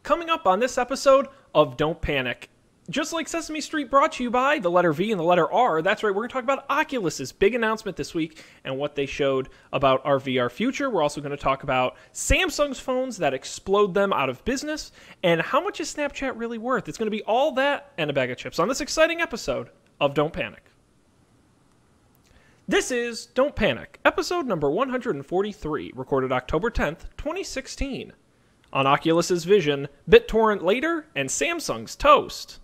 Coming up on this episode of Don't Panic. Just like Sesame Street brought to you by the letter V and the letter R, that's right, we're going to talk about Oculus's big announcement this week and what they showed about our VR future. We're also going to talk about Samsung's phones that explode them out of business, and how much is Snapchat really worth? It's going to be all that and a bag of chips on this exciting episode of Don't Panic. This is Don't Panic, episode number 143, recorded October 10th, 2016. On Oculus's Vision, BitTorrent later, and Samsung's toast.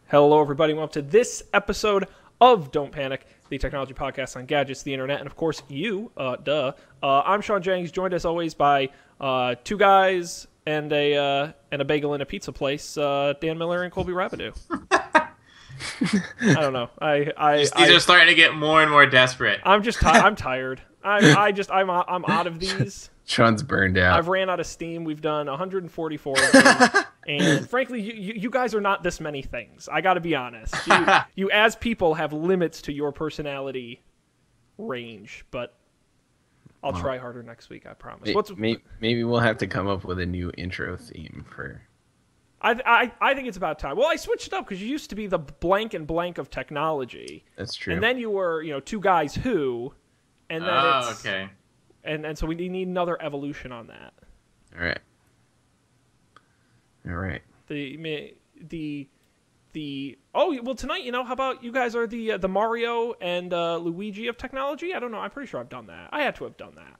Hello, everybody. Welcome to this episode of Don't Panic, the technology podcast on gadgets, the internet, and, of course, you. I'm Sean Jennings, joined, as always, by two guys and a bagel in a pizza place, Dan Miller and Colby Rabideau. I don't know. These are starting to get more and more desperate. I'm just I'm tired. I'm out of these. Sean's burned out. I've ran out of steam. We've done 144 of them. And frankly, you guys are not this many things. I got to be honest. You as people have limits to your personality range, but I'll try harder next week, I promise. Maybe we'll have to come up with a new intro theme for... I think it's about time. Well, I switched it up because you used to be the blank and blank of technology. That's true. And then you were, two guys who, and then okay. And so we need another evolution on that. All right. Well, tonight, how about you guys are the Mario and Luigi of technology? I don't know. I'm pretty sure I've done that. I had to have done that.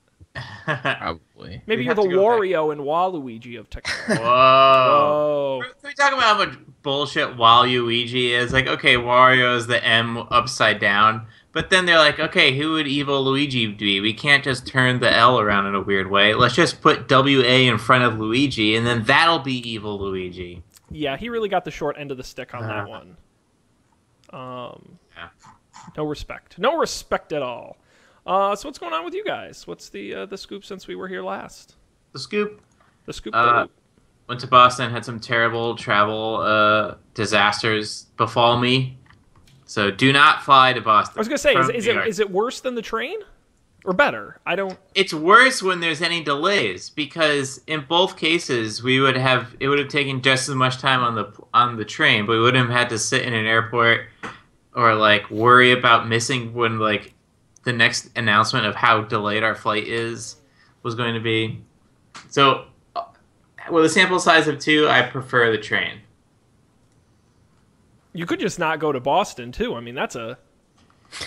Probably. Maybe you're the Wario and Waluigi of technology. Whoa. Can we talk about how much bullshit Waluigi is? Like, okay, Wario is the M upside down. But then they're like, okay, who would evil Luigi be? We can't just turn the L around in a weird way. Let's just put WA in front of Luigi, and then that'll be evil Luigi. Yeah, he really got the short end of the stick on that one. Yeah. No respect. No respect at all. So what's going on with you guys? What's the scoop since we were here last? The scoop? The scoop. Went to Boston, had some terrible travel disasters befall me. So do not fly to Boston. I was going to say, is it worse than the train? Or better? It's worse when there's any delays, because in both cases it would have taken just as much time on the train, but we wouldn't have had to sit in an airport or worry about missing when the next announcement of how delayed our flight was going to be. So with a sample size of 2, I prefer the train. You could just not go to Boston, too. I mean, that's a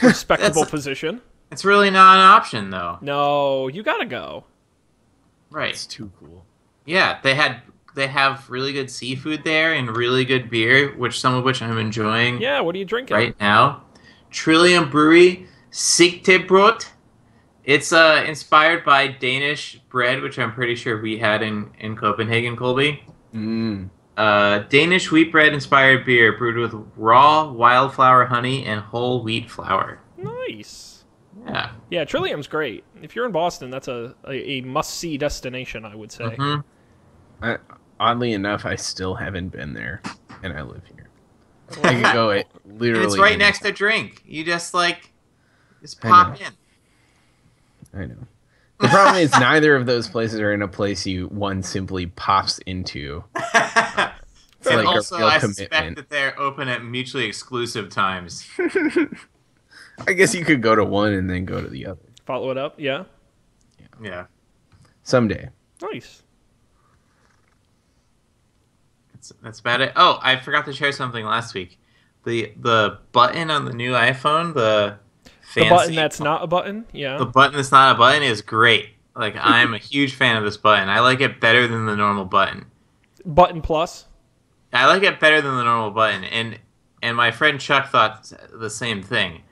respectable position. It's really not an option, though. No, you gotta go. Right. It's too cool. Yeah, they have really good seafood there and really good beer, some of which I'm enjoying. Yeah, what are you drinking? Right now. Trillium Brewery Sigtebrot. It's inspired by Danish bread, which I'm pretty sure we had in Copenhagen, Colby. Danish wheat bread inspired beer brewed with raw wildflower honey and whole wheat flour. Nice. Yeah. Yeah, Trillium's great. If you're in Boston, that's a must-see destination, I would say. Mm-hmm. Oddly enough, I still haven't been there, and I live here. I can go literally. And it's right next to drink. You just pop in. I know. The problem is neither of those places are in a place one simply pops into. It's and like also, a real I commitment. suspect that they're open at mutually exclusive times. I guess you could go to one and then go to the other. Follow it up, yeah? Yeah. Someday. Nice. That's about it. Oh, I forgot to share something last week. The button on the new iPhone, the button that's not a button, yeah. The button that's not a button is great. I'm a huge fan of this button. I like it better than the normal button. Button plus? I like it better than the normal button, and my friend Chuck thought the same thing.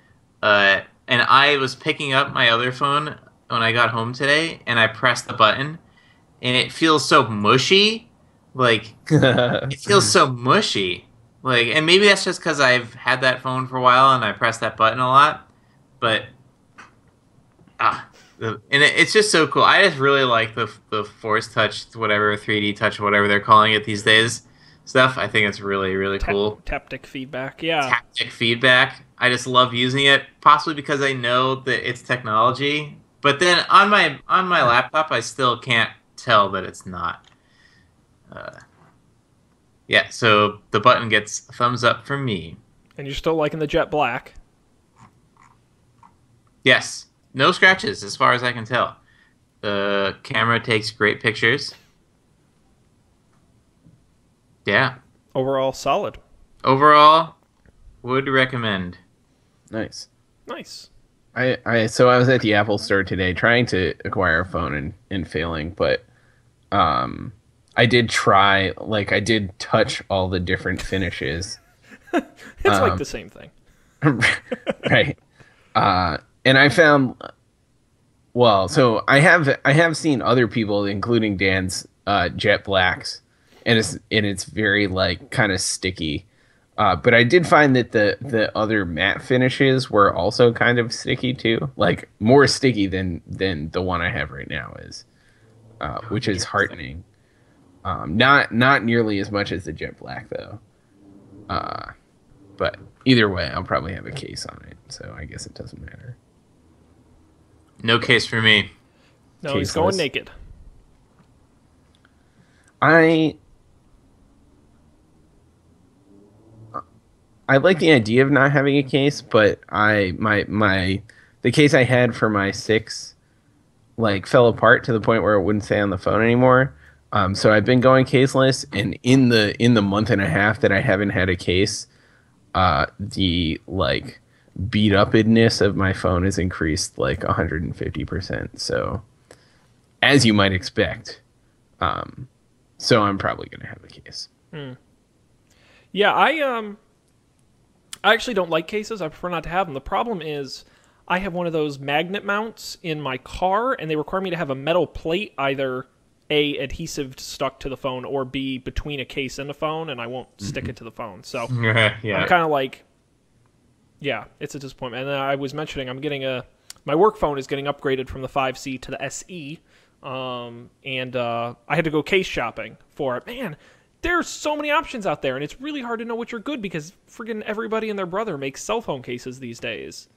And I was picking up my other phone when I got home today, and I pressed the button, and it feels so mushy. It feels so mushy. And maybe that's just because I've had that phone for a while and I press that button a lot. But it's just so cool. I just really like the Force Touch, whatever 3D Touch, whatever they're calling it these days. Stuff. I think it's really, really cool. Taptic feedback, yeah. Taptic feedback. I just love using it, possibly because I know that it's technology. But then on my laptop, I still can't tell that it's not. Yeah, so the button gets a thumbs up from me. And you're still liking the jet black. Yes. No scratches, as far as I can tell. The camera takes great pictures. Yeah. Overall, solid. Overall, would recommend. Nice. Nice. So I was at the Apple store today trying to acquire a phone and failing, but I did try, like, I did touch all the different finishes. It's like the same thing. Right. And I found, well, so I have seen other people, including Dan's, jet blacks, and it's very, like, kind of sticky. But I did find that the other matte finishes were also kind of sticky too, like more sticky than the one I have right now is, which is heartening. Not nearly as much as the jet black though. But either way, I'll probably have a case on it, so I guess it doesn't matter. No case for me. No, he's going naked. I like the idea of not having a case, but the case I had for my 6 like fell apart to the point where it wouldn't stay on the phone anymore. So I've been going caseless, and in the month and a half that I haven't had a case, the like beat upness of my phone has increased like 150%. So as you might expect, so I'm probably gonna have a case. Yeah, I actually don't like cases. I prefer not to have them. The problem is I have one of those magnet mounts in my car, and they require me to have a metal plate, either A, adhesive stuck to the phone, or B, between a case and the phone, and I won't stick it to the phone. So Yeah. I'm kind of like, yeah, it's a disappointment. And then I was mentioning my work phone is getting upgraded from the 5C to the SE, and I had to go case shopping for it. Man, there's so many options out there, and it's really hard to know which are good because friggin' everybody and their brother makes cell phone cases these days.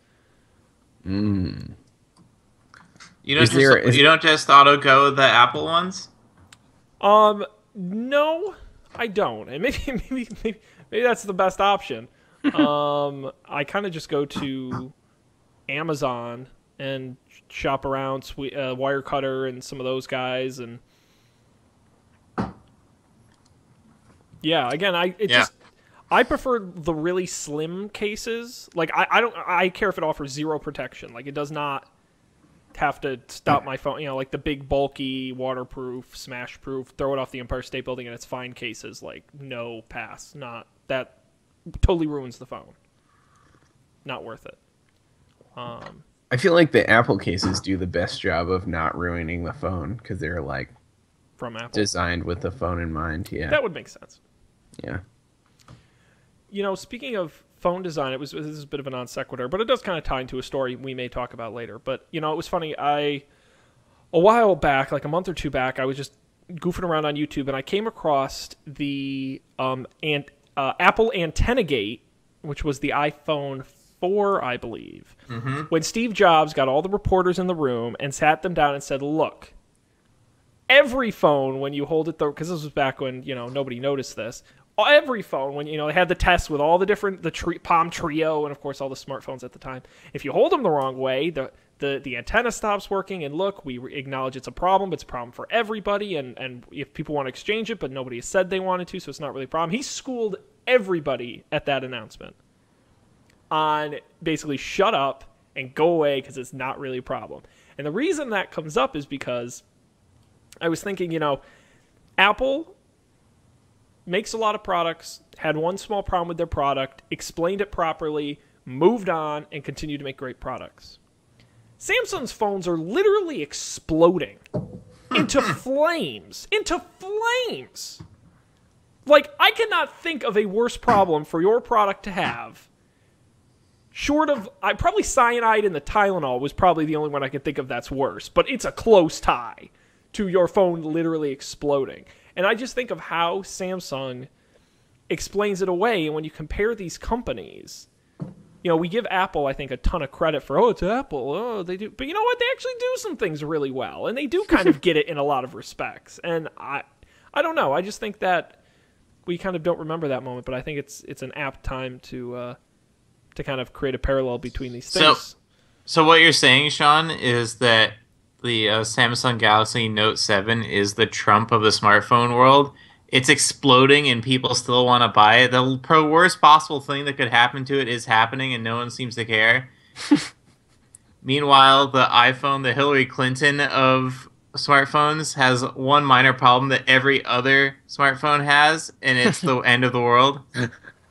You don't just auto go the Apple ones? No, I don't. And maybe that's the best option. I kind of just go to Amazon and shop around Wirecutter and some of those guys, and yeah, again, I prefer the really slim cases. Like I care if it offers zero protection. Like it does not have to stop my phone. You know, like the big bulky, waterproof, smash proof, throw it off the Empire State Building and it's fine cases. Like no pass, not that totally ruins the phone. Not worth it. I feel like the Apple cases do the best job of not ruining the phone because they're like from Apple designed with the phone in mind. Yeah, that would make sense. Yeah. You know, speaking of phone design, this is a bit of a non sequitur, but it does kind of tie into a story we may talk about later. But, you know, it was funny. A while back, like a month or two back, I was just goofing around on YouTube, and I came across the Apple AntennaGate, which was the iPhone 4, I believe, when Steve Jobs got all the reporters in the room and sat them down and said, look, every phone, when you hold it, because this was back when, you know, nobody noticed this, every phone, when, you know, they had the tests with all the different, Palm Trio, and of course all the smartphones at the time, if you hold them the wrong way, the antenna stops working, and look, we acknowledge it's a problem, but it's a problem for everybody, and if people want to exchange it, but nobody has said they wanted to, so it's not really a problem. He schooled everybody at that announcement on basically shut up and go away because it's not really a problem. And the reason that comes up is because I was thinking, you know, Apple makes a lot of products, had one small problem with their product, explained it properly, moved on, and continued to make great products. Samsung's phones are literally exploding into flames. Into flames! Like, I cannot think of a worse problem for your product to have. Short of, probably cyanide in the Tylenol was probably the only one I could think of that's worse. But it's a close tie to your phone literally exploding. And I just think of how Samsung explains it away. And when you compare these companies, you know, we give Apple, I think, a ton of credit for, oh, it's Apple. Oh, they do. But you know what? They actually do some things really well. And they do kind of get it in a lot of respects. And I don't know. I just think that we kind of don't remember that moment, but I think it's an apt time to kind of create a parallel between these things. So what you're saying, Sean, is that the Samsung Galaxy Note 7 is the Trump of the smartphone world. It's exploding and people still want to buy it. The worst possible thing that could happen to it is happening and no one seems to care. Meanwhile, the iPhone, the Hillary Clinton of smartphones, has one minor problem that every other smartphone has, and it's the end of the world.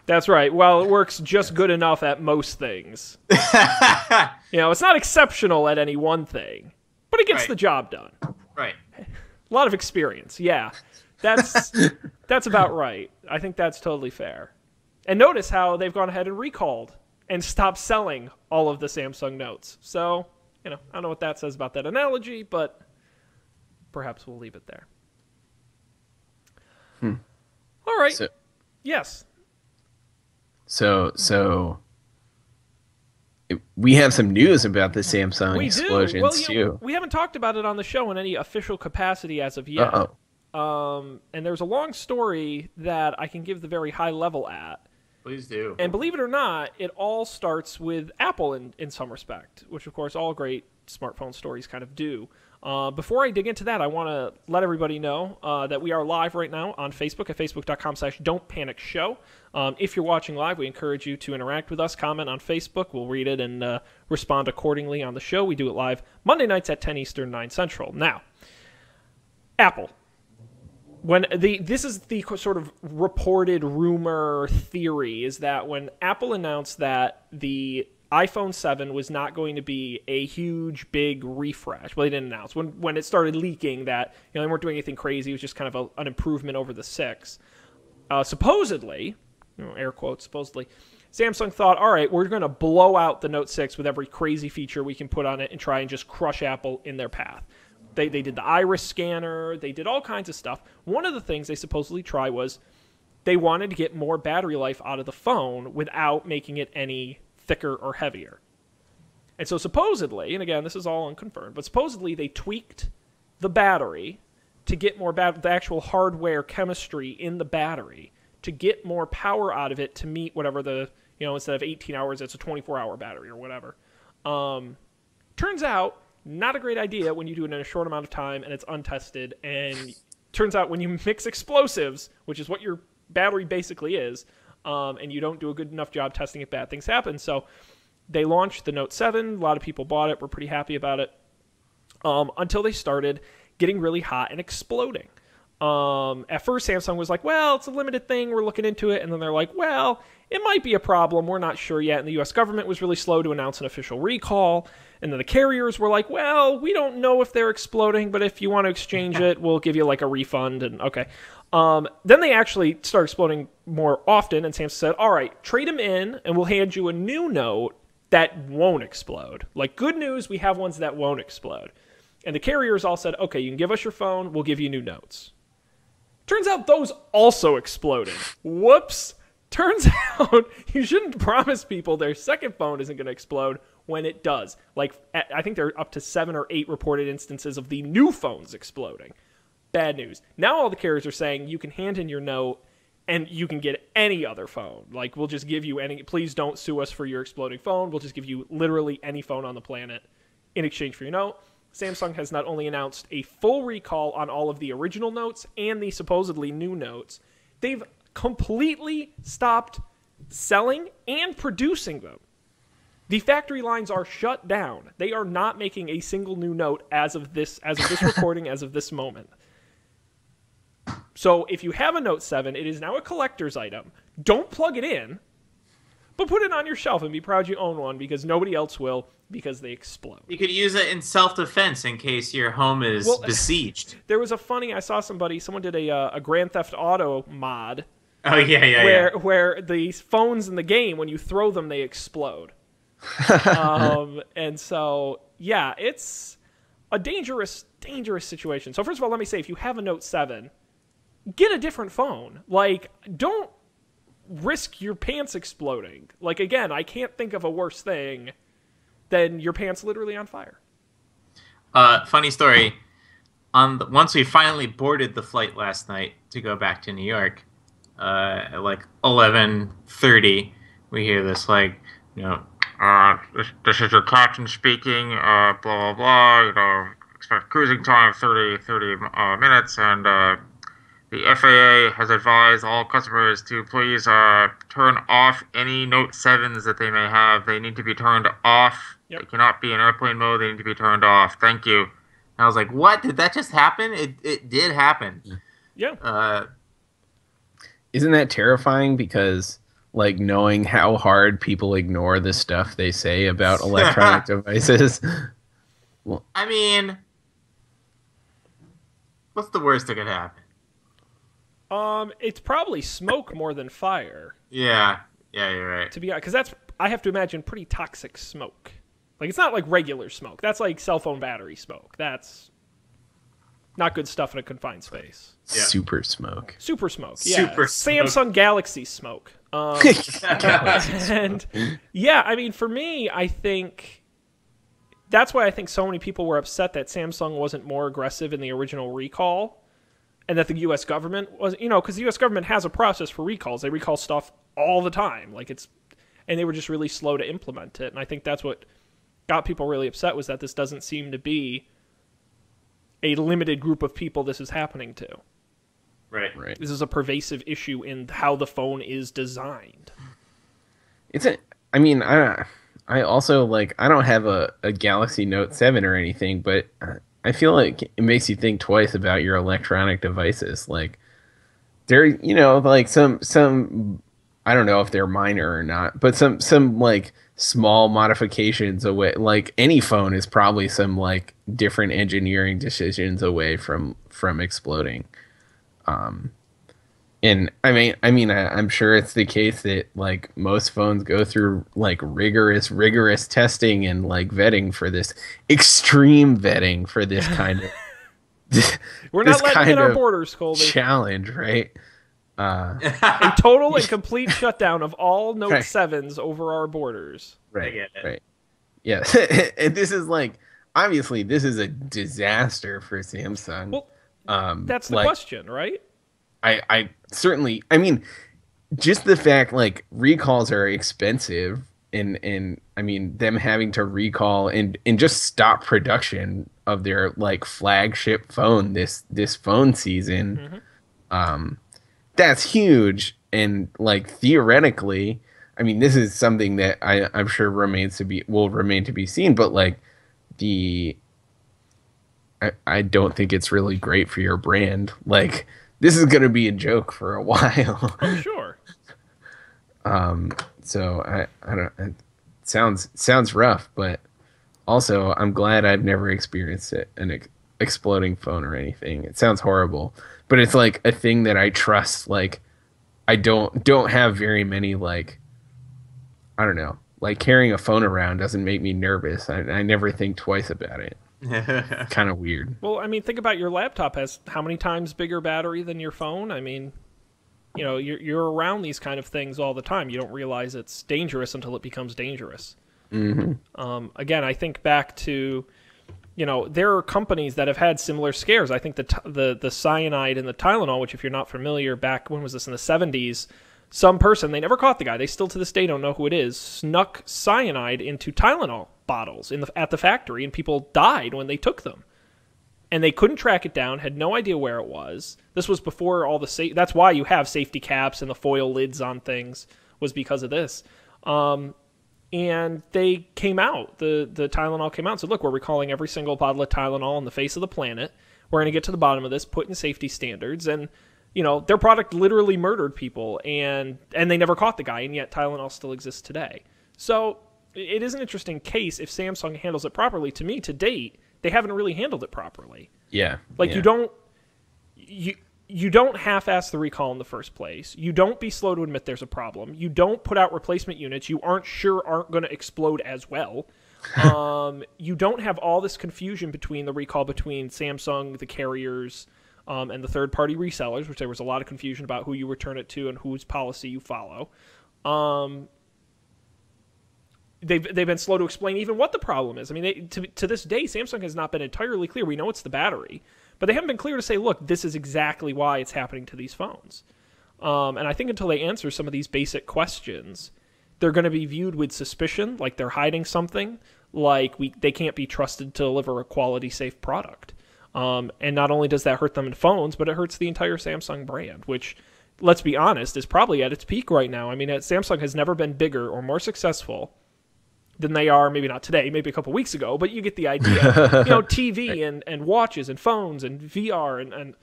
That's right. Well, it works just good enough at most things. It's not exceptional at any one thing, but it gets the job done. Right. A lot of experience. Yeah. That's about right. I think that's totally fair. And notice how they've gone ahead and recalled and stopped selling all of the Samsung Notes. So, I don't know what that says about that analogy, but perhaps we'll leave it there. All right. Yes. So we have some news about the Samsung explosions too. We haven't talked about it on the show in any official capacity as of yet. And there's a long story that I can give the very high level at. Please do. And believe it or not, it all starts with Apple in some respect, which of course all great smartphone stories kind of do. Before I dig into that, I want to let everybody know that we are live right now on Facebook at facebook.com/don'tpanicshow. If you're watching live, we encourage you to interact with us, comment on Facebook. We'll read it and respond accordingly on the show. We do it live Monday nights at 10 Eastern, 9 Central. Now, Apple. This is the sort of reported rumor theory, is that when Apple announced that the iPhone 7 was not going to be a huge, big refresh. Well, they didn't announce. When it started leaking that they weren't doing anything crazy, it was just kind of an improvement over the 6. Supposedly, air quotes, supposedly, Samsung thought, all right, we're going to blow out the Note 6 with every crazy feature we can put on it and try and just crush Apple in their path. They did the iris scanner. They did all kinds of stuff. One of the things they supposedly tried was they wanted to get more battery life out of the phone without making it any thicker or heavier. And so supposedly, and again, this is all unconfirmed, but supposedly they tweaked the battery to get more the actual hardware chemistry in the battery to get more power out of it to meet whatever the, instead of 18 hours, it's a 24-hour battery or whatever. Turns out, not a great idea when you do it in a short amount of time and it's untested. And turns out when you mix explosives, which is what your battery basically is, and you don't do a good enough job testing it, bad things happen. So they launched the Note 7. A lot of people bought it. We're pretty happy about it. Until they started getting really hot and exploding. At first, Samsung was like, well, it's a limited thing. We're looking into it. And then they're like, well, it might be a problem. We're not sure yet. And the U.S. government was really slow to announce an official recall. And then the carriers were like, well, we don't know if they're exploding, but if you want to exchange it, we'll give you like a refund. And okay. Then they actually started exploding more often. And Samsung said, all right, trade them in and we'll hand you a new Note that won't explode. Like, good news, we have ones that won't explode. And the carriers all said, okay, you can give us your phone. We'll give you new Notes. Turns out those also exploded. Whoops. Turns out you shouldn't promise people their second phone isn't going to explode when it does. Like, I think there are up to 7 or 8 reported instances of the new phones exploding. Bad news. Now all the carriers are saying you can hand in your Note and you can get any other phone. Like, we'll just give you any. Please don't sue us for your exploding phone. We'll just give you literally any phone on the planet in exchange for your Note. Samsung has not only announced a full recall on all of the original Notes and the supposedly new Notes, they've completely stopped selling and producing them. The factory lines are shut down. They are not making a single new Note as of this recording, as of this moment. So if you have a Note 7, it is now a collector's item. Don't plug it in, but put it on your shelf and be proud you own one, because nobody else will, because they explode. You could use it in self-defense in case your home is besieged. There was I saw someone did a Grand Theft Auto mod. Oh, yeah. Where the phones in the game, when you throw them, they explode. And so, yeah, it's a dangerous situation. So first of all, let me say, if you have a Note 7, get a different phone. Like, don't risk your pants exploding. Like, again, I can't think of a worse thing than your pants literally on fire. Funny story. once we finally boarded the flight last night to go back to New York, at like 11:30, we hear this like, you know, this is your captain speaking, blah blah blah. You know, expect cruising time of 30 minutes, and the FAA has advised all customers to please turn off any Note 7s that they may have. They need to be turned off. Yep. They cannot be in airplane mode. They need to be turned off. Thank you. And I was like, what? Did that just happen? It did happen. Yeah. Isn't that terrifying? Because like knowing how hard people ignore the stuff they say about electronic devices. I mean, what's the worst that could happen? It's probably smoke more than fire. Yeah, you're right. To be honest, because I have to imagine pretty toxic smoke. Like it's not like regular smoke. That's like cell phone battery smoke. That's not good stuff in a confined space. Yeah. Super smoke. Super smoke. Yeah. Super smoke. Samsung Galaxy smoke. And yeah, I mean, for me, I think that's why I think so many people were upset that Samsung wasn't more aggressive in the original recall. And that the U.S. government was, because the U.S. government has a process for recalls. They recall stuff all the time. And they were just really slow to implement it. And I think that's what got people really upset was that this doesn't seem to be a limited group of people this is happening to. Right. This is a pervasive issue in how the phone is designed. I also I don't have a Galaxy Note 7 or anything, but I feel like it makes you think twice about your electronic devices. Like, there, some, I don't know if they're minor or not, but some small modifications away. Like, any phone is probably some different engineering decisions away from exploding. And I'm sure it's the case that most phones go through rigorous testing and vetting for this extreme vetting for this kind of we're not letting in our borders, Colby. Challenge, right? A total and complete shutdown of all Note 7s over our borders. Right. I get it. Right. Yeah. And this is obviously this is a disaster for Samsung. Well, that's the question, right? I certainly, just the fact recalls are expensive and them having to recall and just stop production of their flagship phone this phone season, that's huge. And theoretically, this is something that I'm sure will remain to be seen, but I don't think it's really great for your brand. This is going to be a joke for a while. Oh, sure. So I don't. It sounds rough, but also I'm glad I've never experienced an exploding phone or anything. It sounds horrible, but it's a thing that I trust. I don't have very many I don't know. Carrying a phone around doesn't make me nervous. I never think twice about it. Kind of weird. Well, think about your laptop has how many times bigger battery than your phone? You're around these kind of things all the time. You don't realize it's dangerous until it becomes dangerous. Mm-hmm. Again, I think back to, there are companies that have had similar scares. I think the cyanide and the Tylenol, which if you're not familiar, back, when was this, in the 70s, some person, they never caught the guy, they still to this day don't know who it is, snuck cyanide into Tylenol bottles at the factory, and people died when they took them. And they couldn't track it down, had no idea where it was. This was before all the that's why you have safety caps and the foil lids on things, was because of this. And they came out, the Tylenol came out and said, look, we're recalling every single bottle of Tylenol on the face of the planet. We're going to get to the bottom of this, put in safety standards. And their product literally murdered people, and they never caught the guy, and yet Tylenol still exists today. So it is an interesting case if Samsung handles it properly. To me, to date, they haven't really handled it properly. Yeah. You don't half-ass the recall in the first place. You don't be slow to admit there's a problem. You don't put out replacement units you aren't sure aren't going to explode as well. You don't have all this confusion between the recall between Samsung, the carriers, and the third-party resellers, which there was a lot of confusion about who you return it to and whose policy you follow. They've been slow to explain even what the problem is. To this day, Samsung has not been entirely clear. We know it's the battery, But they haven't been clear to say, look, this is exactly why it's happening to these phones. And I think until they answer some of these basic questions, they're going to be viewed with suspicion, like they're hiding something, like they can't be trusted to deliver a quality, safe product. And not only does that hurt them in phones, but it hurts the entire Samsung brand, which, let's be honest, is probably at its peak right now. I mean, Samsung has never been bigger or more successful than they are, maybe not today, maybe a couple weeks ago, but you get the idea. TV and watches and phones and VR and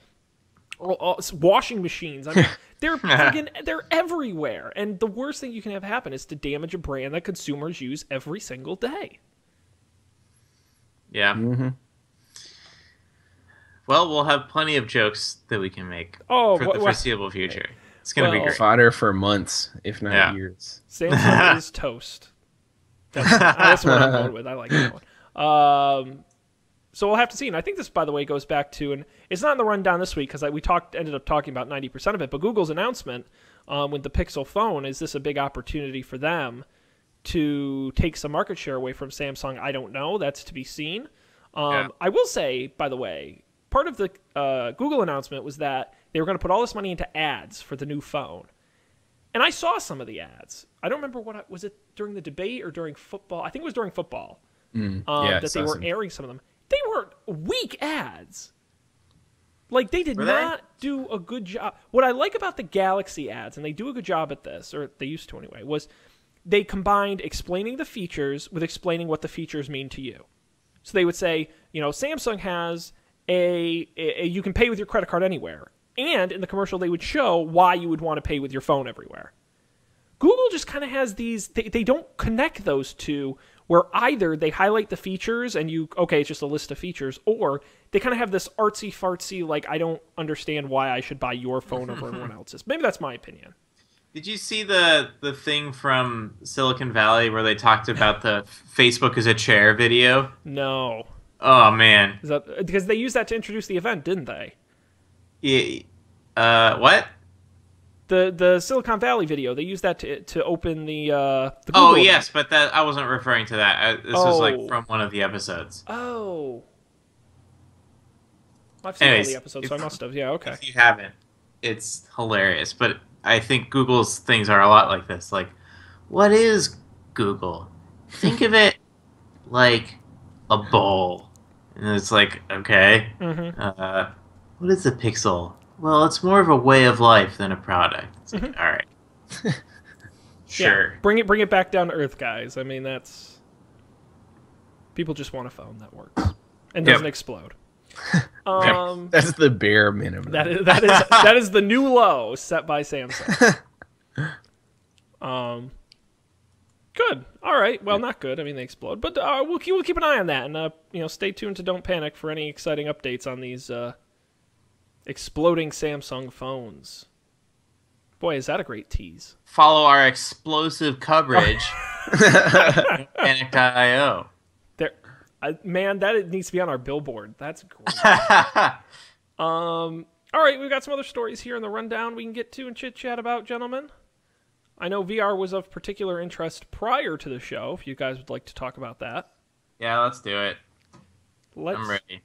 washing machines. I mean, they're everywhere. And the worst thing you can have happen is to damage a brand that consumers use every single day. Yeah. Mm-hmm. Well, we'll have plenty of jokes that we can make for the foreseeable future. It's going to be great. Fodder for months, if not years. Samsung is toast. That's what I'm going with. I like that one. So we'll have to see. And I think this, by the way, goes back to, and it's not in the rundown this week because we ended up talking about 90% of it, but Google's announcement with the Pixel phone, is this a big opportunity for them to take some market share away from Samsung? I don't know. That's to be seen. I will say, by the way, part of the Google announcement was that they were going to put all this money into ads for the new phone. And I saw some of the ads. I don't remember was it during the debate or during football? I think it was during football that they were airing some of them. They were weak ads. Like, they did not do a good job. What I like about the Galaxy ads, and they do a good job at this, or they used to anyway, was they combined explaining the features with explaining what the features mean to you. So they would say, Samsung has you can pay with your credit card anywhere. And in the commercial, they would show why you would want to pay with your phone everywhere. Google just kind of has these, they don't connect those two, where either they highlight the features and it's just a list of features, or they kind of have this artsy-fartsy, like, I don't understand why I should buy your phone over everyone else's. Maybe that's my opinion. Did you see the thing from Silicon Valley where they talked about the Facebook as a chair video? No. Oh, man. Is that because they used that to introduce the event, didn't they? Yeah. What? The Silicon Valley video, they used that to open the Google Oh, event. yes, but I wasn't referring to that. This was like from one of the episodes. Oh. I've seen all the episodes, so I must have. Yeah, okay. If you haven't, it's hilarious. But I think Google's things are a lot like this. Like, what is Google? Think of it like a bowl. And it's like, okay. Mm-hmm. What is a Pixel? Well, it's more of a way of life than a product. It's like, all right. Sure. Yeah, bring it back down to earth, guys. I mean, that's... People just want a phone that works and doesn't explode. That's the bare minimum. That is the new low set by Samsung. Good. All right. Well, not good. I mean, they explode, but we'll keep an eye on that, and stay tuned to Don't Panic for any exciting updates on these exploding Samsung phones. Boy, is that a great tease. Follow our explosive coverage at Panic.io. Man, that needs to be on our billboard. That's great. All right, we've got some other stories here in the rundown we can get to and chit-chat about, gentlemen. I know VR was of particular interest prior to the show, if you guys would like to talk about that. Yeah, let's do it. I'm ready.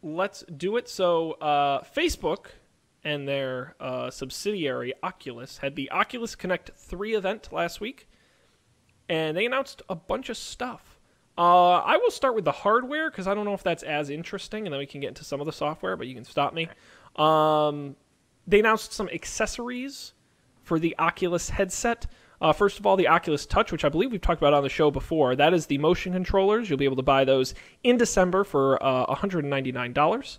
Let's do it. So, Facebook and their subsidiary Oculus had the Oculus Connect 3 event last week, and they announced a bunch of stuff. I will start with the hardware because I don't know if that's as interesting, and then we can get into some of the software, but you can stop me. They announced some accessories for the Oculus headset. First of all, the Oculus Touch, which I believe we've talked about on the show before. That is the motion controllers. You'll be able to buy those in December for $199.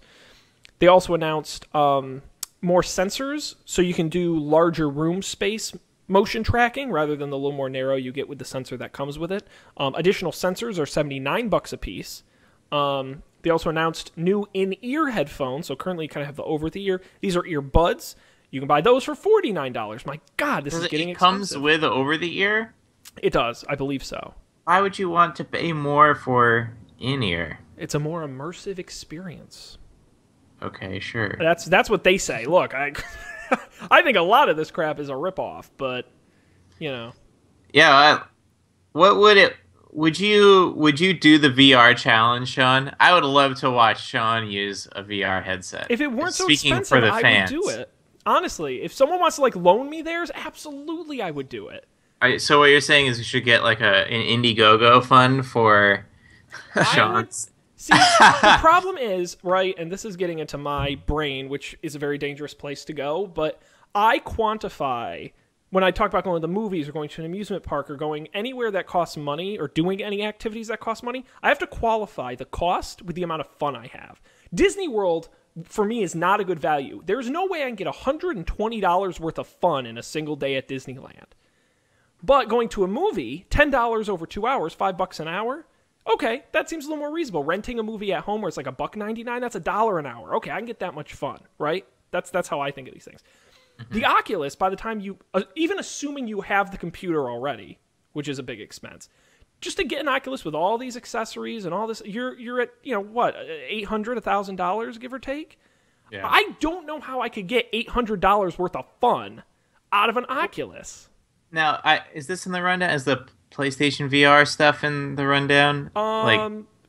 They also announced more sensors, so you can do larger room space motion tracking rather than the little more narrow you get with the sensor that comes with it. Additional sensors are $79 a piece. They also announced new in-ear headphones, so currently you kind of have the over-the-ear. These are earbuds. You can buy those for $49. My God, this is getting expensive. It comes with over-the-ear? It does. I believe so. Why would you want to pay more for in-ear? It's a more immersive experience. Okay, sure. That's what they say. Look, I think a lot of this crap is a ripoff, but, Yeah, what would it would you do the VR challenge, Sean? I would love to watch Sean use a VR headset. If it weren't so Speaking expensive, for the I fans. would do it. Honestly, if someone wants to like loan me theirs, absolutely I would do it. So what you're saying is we should get like an Indiegogo fund for Sean's. See, the problem is, right, and this is getting into my brain, which is a very dangerous place to go, but I quantify, when I talk about going to the movies or going to an amusement park or going anywhere that costs money or doing any activities that cost money, I have to qualify the cost with the amount of fun I have. Disney World, for me, is not a good value. There's no way I can get $120 worth of fun in a single day at Disneyland. But going to a movie, $10 over 2 hours, $5 an hour, okay, that seems a little more reasonable. Renting a movie at home where it's like $1.99, that's $1 an hour. Okay, I can get that much fun, right? That's how I think of these things. Mm-hmm. The Oculus, by the time you, even assuming you have the computer already, which is a big expense, just to get an Oculus with all these accessories and all this, you're at, what, $800, $1,000, give or take? Yeah. I don't know how I could get $800 worth of fun out of an Oculus. Now, is this in the rundown? Is the PlayStation VR stuff in the rundown?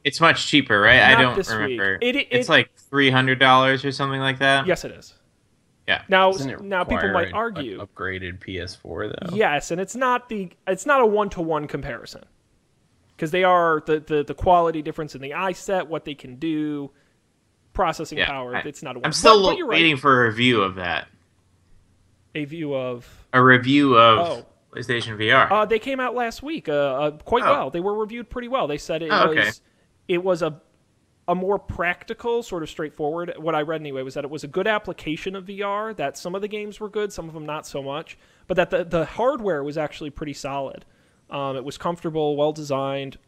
It's much cheaper, right? I don't remember. It's like $300 or something like that. Yes, it is. Yeah. Now people might argue upgraded PS4 though. Yes, and it's not a 1-to-1 comparison because they are the quality difference in the eye set, what they can do, processing power. It's not a. I'm still waiting for a review of that. A review of PlayStation VR. They came out last week quite well. They were reviewed pretty well. They said it was a more practical, sort of straightforward. What I read anyway was that it was a good application of VR, that some of the games were good, some of them not so much, but that the hardware was actually pretty solid. It was comfortable, well-designed,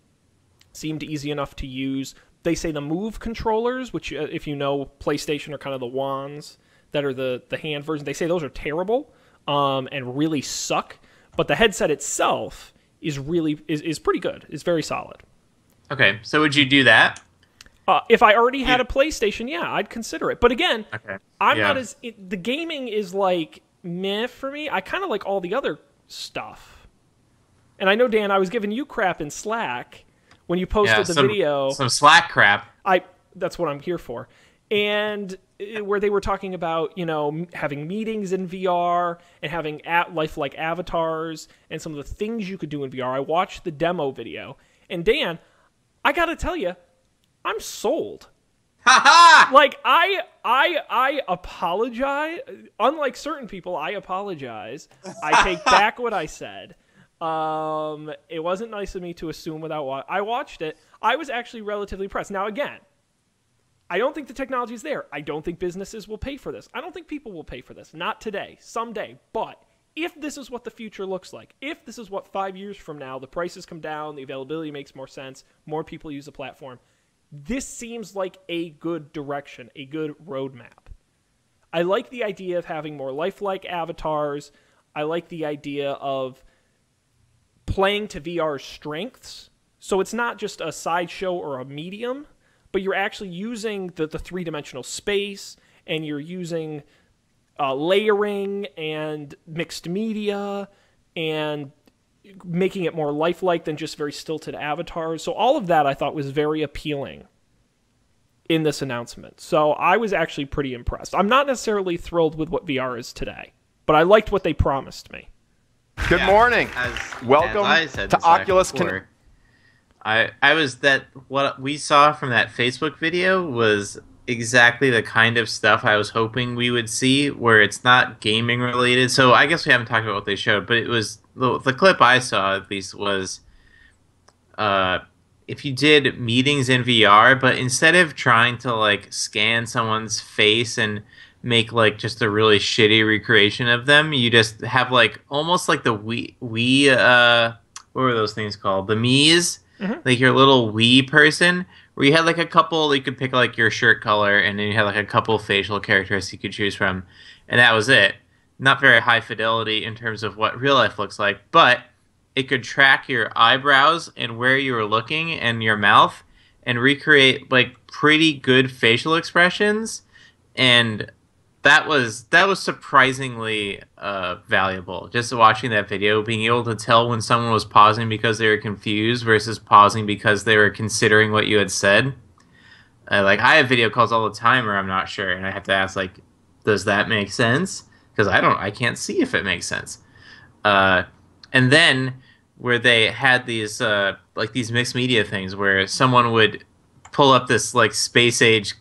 seemed easy enough to use. They say the Move controllers, which if you know PlayStation are kind of the wands that are the hand version, they say those are terrible and really suck. But the headset itself is pretty good. It's very solid. Okay, so would you do that? If I already had a PlayStation, yeah, I'd consider it. But again, I'm not as... the gaming is like meh for me. I kind of like all the other stuff. And I know, Dan, I was giving you crap in Slack when you posted the video. Some Slack crap. That's what I'm here for. And where they were talking about, having meetings in VR and having lifelike avatars and some of the things you could do in VR. I watched the demo video. And Dan, I got to tell you, I'm sold. Like, I apologize. Unlike certain people, I apologize. I take back what I said. It wasn't nice of me to assume without I watched it. I was actually relatively impressed. Now, again, I don't think the technology is there. I don't think businesses will pay for this. I don't think people will pay for this. Not today. Someday. But if this is what the future looks like, if this is what 5 years from now, the prices come down, the availability makes more sense, more people use the platform, this seems like a good direction, a good roadmap. I like the idea of having more lifelike avatars. I like the idea of playing to VR's strengths. So it's not just a sideshow or a medium, but you're actually using the three-dimensional space, and you're using layering and mixed media and making it more lifelike than just very stilted avatars. So all of that I thought was very appealing in this announcement. So I was actually pretty impressed. I'm not necessarily thrilled with what VR is today, but I liked what they promised me. Good morning. Welcome to Oculus. What we saw from that Facebook video was exactly the kind of stuff I was hoping we would see, where it's not gaming related. So I guess we haven't talked about what they showed, but it was the clip I saw at least was if you did meetings in VR, but instead of trying to like scan someone's face and make like just a really shitty recreation of them, you just have like almost like the Wii what were those things called? The Mii's. Mm-hmm. Like your little Wii person, where you had like a couple, you could pick like your shirt color, and then you had like a couple facial characteristics you could choose from, and that was it. Not very high fidelity in terms of what real life looks like, but it could track your eyebrows and where you were looking and your mouth, and recreate like pretty good facial expressions. And that was surprisingly valuable. Just watching that video, being able to tell when someone was pausing because they were confused versus pausing because they were considering what you had said. Like, I have video calls all the time where I'm not sure, and I have to ask, like, does that make sense? Because I can't see if it makes sense. And then where they had these like these mixed media things where someone would pull up this like space age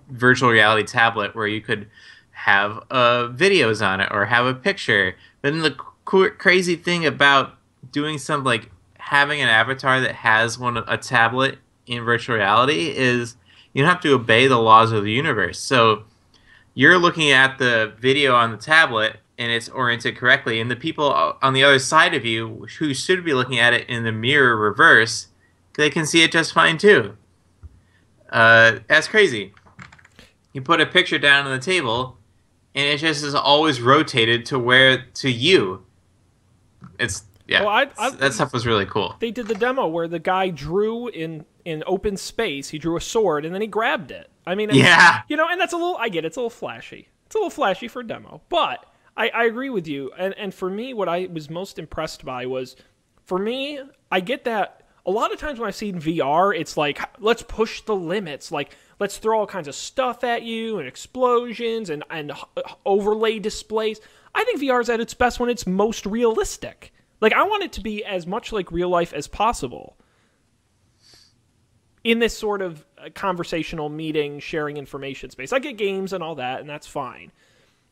virtual reality tablet where you could have videos on it or have a picture. But then the crazy thing about doing some like having an avatar that has a tablet in virtual reality is you don't have to obey the laws of the universe. So you're looking at the video on the tablet and it's oriented correctly, and the people on the other side of you who should be looking at it in the mirror reverse, they can see it just fine too. That's crazy. You put a picture down on the table, and it just is always rotated to you. It's that stuff was really cool. They did the demo where the guy drew in open space. He drew a sword, and then he grabbed it. I mean, yeah, and that's I get it. It's a little flashy. It's a little flashy for a demo, but I agree with you. And for me, what I was most impressed by was, for me, I get that a lot of times when I've seen VR, it's like, let's push the limits. Like, let's throw all kinds of stuff at you and explosions and overlay displays. I think VR is at its best when it's most realistic. Like, I want it to be as much like real life as possible in this sort of conversational meeting, sharing information space. I get games and all that, and that's fine.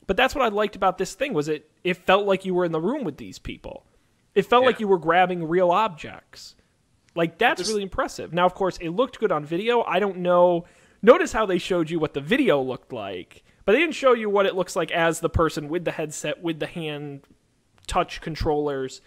But that's what I liked about this thing, was it felt like you were in the room with these people. It felt like you were grabbing real objects. Like, that's really impressive. Now, of course, it looked good on video. I don't know. Notice how they showed you what the video looked like, but they didn't show you what it looks like as the person with the headset, with the hand touch controllers.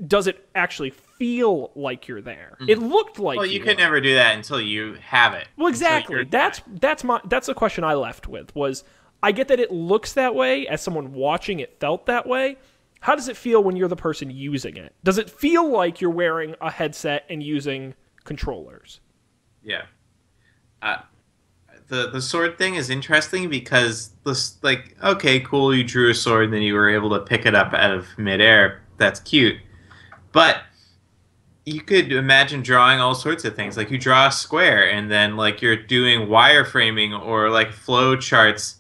Does it actually feel like you're there? Mm-hmm. It looked like. Well, you could never do that until you have it. Well, exactly. That's the question I left with. Was, I get that it looks that way as someone watching it felt that way. How does it feel when you're the person using it? Does it feel like you're wearing a headset and using controllers? Yeah. The sword thing is interesting because this, like, okay, cool, you drew a sword and then you were able to pick it up out of midair. That's cute. But you could imagine drawing all sorts of things. Like, you draw a square and then, like, you're doing wireframing or, like, flow charts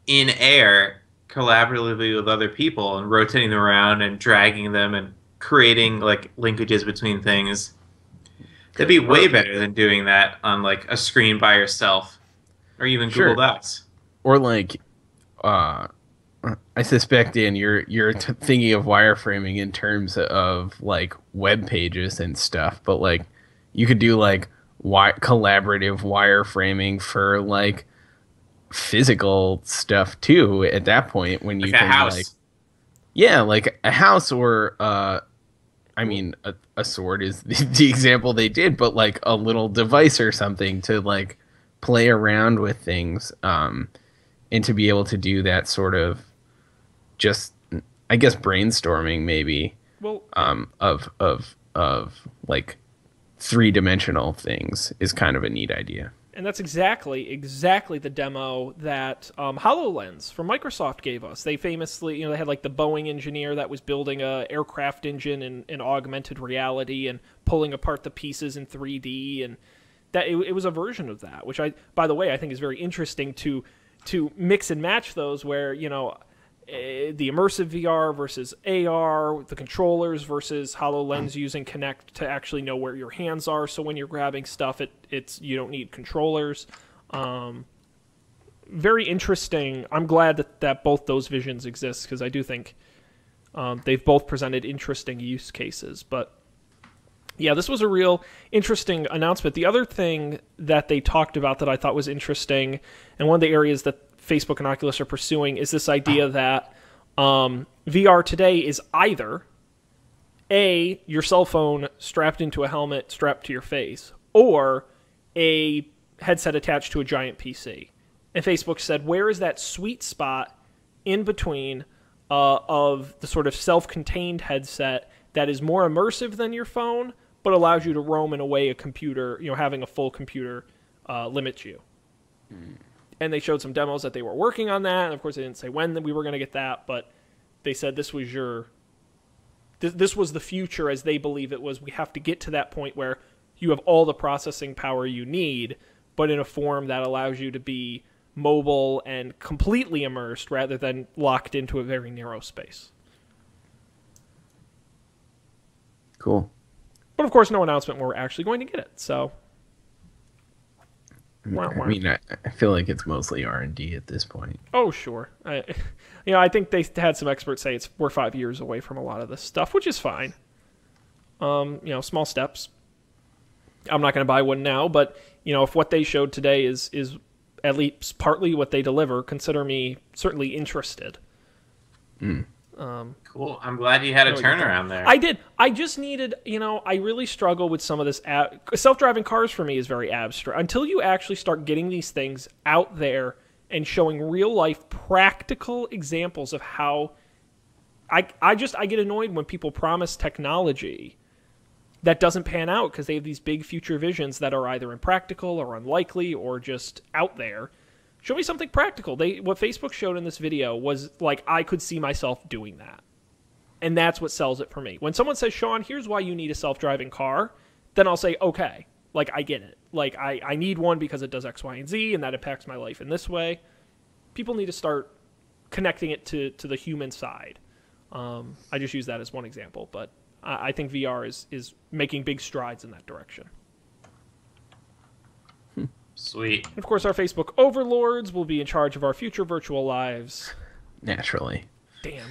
in air collaboratively with other people and rotating them around and dragging them and creating, like, linkages between things. That'd be way better than doing that on, like, a screen by yourself or even Google Docs. Or, like, I suspect, Dan, you're thinking of wireframing in terms of, like, web pages and stuff, but, like, you could do, like, collaborative wireframing for, like, physical stuff too at that point, when you can, like, like a house, or I mean, a sword is the example they did, but like a little device or something to like play around with things, and to be able to do that sort of just, I guess, brainstorming maybe, of like three-dimensional things is kind of a neat idea. And that's exactly the demo that HoloLens from Microsoft gave us. They famously, they had like the Boeing engineer that was building a aircraft engine in augmented reality and pulling apart the pieces in 3D, and that it was a version of that, which by the way, I think is very interesting to mix and match those, where, the immersive VR versus AR, the controllers versus HoloLens using Kinect to actually know where your hands are. So when you're grabbing stuff, you don't need controllers. Very interesting. I'm glad that both those visions exist, because I do think they've both presented interesting use cases. But yeah, this was a real interesting announcement. The other thing that they talked about that I thought was interesting, and one of the areas that Facebook and Oculus are pursuing, is this idea that VR today is either A, your cell phone strapped into a helmet strapped to your face, or a headset attached to a giant PC. And Facebook said, where is that sweet spot in between of the sort of self-contained headset that is more immersive than your phone, but allows you to roam in a way a computer, having a full computer limits you? And they showed some demos that they were working on that. And of course, they didn't say when we were going to get that, but they said this was this was the future as they believe it was. We have to get to that point where you have all the processing power you need, but in a form that allows you to be mobile and completely immersed rather than locked into a very narrow space. Cool. But of course, no announcement when we're actually going to get it. So, I mean, I feel like it's mostly R&D at this point. Oh, sure. I think they had some experts say we're 5 years away from a lot of this stuff, which is fine. Small steps. I'm not going to buy one now, but if what they showed today is at least partly what they deliver, consider me certainly interested. Cool. I'm glad you had a turnaround there. I did. I just needed, I really struggle with some of this. Self-driving cars for me is very abstract. Until you actually start getting these things out there and showing real-life practical examples of how... I get annoyed when people promise technology that doesn't pan out because they have these big future visions that are either impractical or unlikely or just out there. Show me something practical. What Facebook showed in this video was like I could see myself doing that. And that's what sells it for me. When someone says, Sean, here's why you need a self-driving car, then I'll say, okay, like I get it. Like I need one because it does X, Y, and Z, and that impacts my life in this way. People need to start connecting it to the human side. I just use that as one example, but I think VR is making big strides in that direction. Sweet. And of course, our Facebook overlords will be in charge of our future virtual lives. Naturally. Damn.